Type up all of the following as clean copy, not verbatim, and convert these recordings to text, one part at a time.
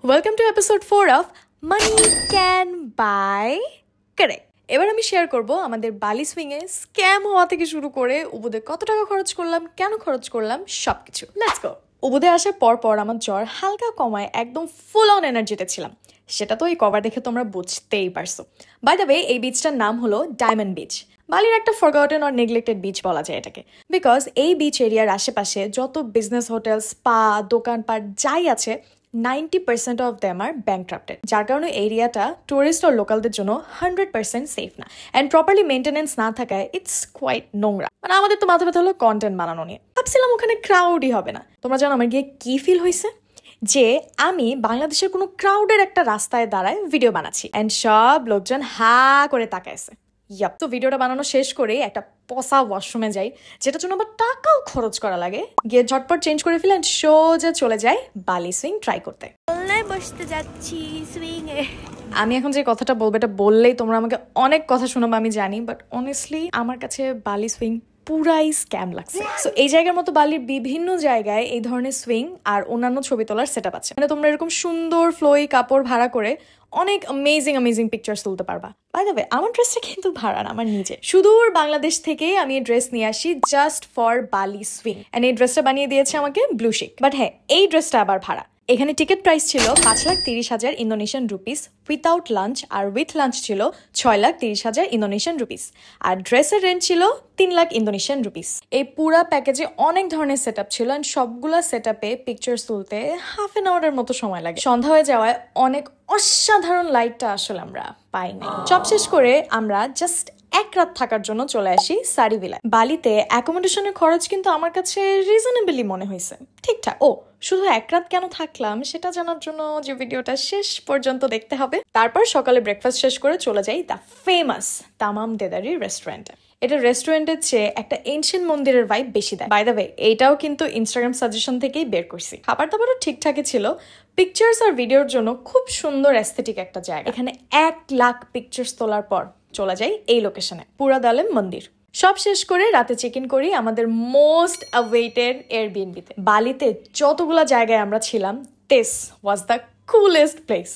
Welcome to episode 4 of Money Can Buy Correct. এবার আমি share করব আমাদের বালি সুইংয়ে স্ক্যাম হওয়া থেকে শুরু করে উবুদে কত টাকা খরচ করলাম, কেন খরচ করলাম, সবকিছু। Let's go. উবুদে আসার পর আমার জ্বর হালকা কমায় একদম ফুল অন এনার্জিতে ছিলাম। সেটা তো এই কভার দেখে তোমরা বুঝতেই পারছো। বাই দ্য ওয়ে, এই বিচটার নাম হলো ডায়মন্ড বিচ। বালির একটা ফরগটেন অর নেগলেক্টেড বিচ বলা যায় এটাকে, বিকজ এই বিচ এরিয়ার আশেপাশে যত বিজনেস হোটেল, স্পা, দোকানপাট যাই আছে 90% অফ দেম আর ব্যাংক্রাপ্টেড, যার কারণে এরিয়াটা টুরিস্ট ও লোকালদের জন্য 100% সেফ না, অ্যান্ড প্রপারলি মেনটেনেন্স না থাকায় ইটস কোয়াইট নোংরা। মানে আমাদের তো মাথা ব্যথা হলো কন্টেন্ট বানানো নিয়ে। ভাবছিলাম ওখানে ক্রাউডই হবে না। তোমরা জানো আমার গিয়ে কি ফিল হয়েছে? যে আমি বাংলাদেশের কোনো ক্রাউডের একটা রাস্তায় দাঁড়ায় ভিডিও বানাচ্ছি, অ্যান্ড সব লোকজন হা করে তাকাইছে। ইয়াপ। তো ভিডিওটা বানানো শেষ করে একটা পসা ওয়াশরুমে যাই, যেটার জন্য আবার টাকাও খরচ করা লাগে। গিয়ে ঝটপট চেঞ্জ করে ফেলে সোজা চলে যাই বালি সুইং ট্রাই করতে। বসতে যাচ্ছি সুইং এ। আমি এখন যে কথাটা বলবো এটা বললেই তোমরা আমাকে অনেক কথা শোনাবো আমি জানি, বাট অনেস্টলি আমার কাছে বালি সুইং পুরাই স্ক্যাম লাগছে। সো এই জায়গার মতো বালির বিভিন্ন জায়গায় এই ধরনের সুইং আর অন্যান্য ছবি তোলার সেটআপ আছে। মানে তোমরা এরকম সুন্দর ফ্লোই কাপড় ভাড়া করে অনেক অ্যামেজিং পিকচার্স তুলতে পারবা। বাই দ্য ওয়ে, আমার ড্রেসটা কিন্তু ভাড়া না, আমার নিজে। সুদূর বাংলাদেশ থেকে আমি এই ড্রেস নিয়ে আসি জাস্ট ফর বালি সুইং, এন্ড এই ড্রেসটা বানিয়ে দিয়েছে আমাকে ব্লু শিক। বাট হ্যাঁ, এই ড্রেসটা আবার ভাড়া। এখানে টিকিট প্রাইস ছিল 5,30,000 ইন্দোনেশিয়ান রুপিস উইথাউট লাঞ্চ, আর উইথ লাঞ্চ ছিল 6,30,000 ইন্দোনেশিয়ান রুপিস, আর ড্রেসের রেন্ট ছিল 3 লাখ ইন্দোনেশিয়ান রুপিস। এই পুরা প্যাকেজে অনেক ধরনের সেট আপ ছিল, অ্যান্ড সবগুলা সেট আপে পিকচার্স তুলতে হাফ এন আওয়ারের মতো সময় লাগে। সন্ধ্যা হয়ে যাওয়ায় অনেক অসাধারণ লাইটটা আসলে আমরা পাই নাই। সব শেষ করে আমরা জাস্ট এক রাত থাকার জন্য চলে আসি সারিভিলায়। বালিতে অ্যাকোমোডেশনের খরচ কিন্তু আমার কাছে রিজনেবলি মনে হয়েছে, ঠিকঠাক। ও শুধু এক রাত কেন থাকলাম সেটা জানার জন্য যে ভিডিওটা শেষ পর্যন্ত দেখতে হবে। তারপর সকালে ব্রেকফাস্ট শেষ করে চলে যাই দ্য ফেমাস তামাম দেদারি রেস্টুরেন্টে। এটা রেস্টুরেন্টের চেয়ে একটা এনশিয়েন্ট মন্দিরের ভাইব বেশি দেয়। বাই দ্য ওয়ে, এইটাও কিন্তু ইনস্টাগ্রাম সাজেশন থেকেই বের করছি। খাবার দাবারও ঠিকঠাকই ছিল। পিকচার্স আর ভিডিওর জন্য খুব সুন্দর অ্যাস্থেটিক একটা জায়গা। এখানে 1 লাখ পিকচার্স তোলার পর চলে যাই এই লোকেশনে, পুরাদালেম মন্দির। সব শেষ করে রাতে চেক ইন করি আমাদের মোস্ট অ্যাওয়েটেড এয়ারবিএনবিতে। বালিতে যতগুলা জায়গায় আমরা ছিলাম, this was the coolest place,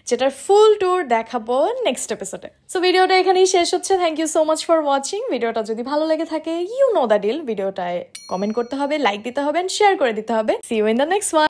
যেটার ফুল ট্যুর দেখাবো নেক্সট এপিসোডে। সো ভিডিওটা এখানেই শেষ হচ্ছে। Thank you so much for watching. ভিডিওটা যদি ভালো লেগে থাকে, ইউ নো দ্য ডিল, ভিডিওটায় কমেন্ট করতে হবে, লাইক দিতে হবে, শেয়ার করে দিতে হবে। See you in the next one.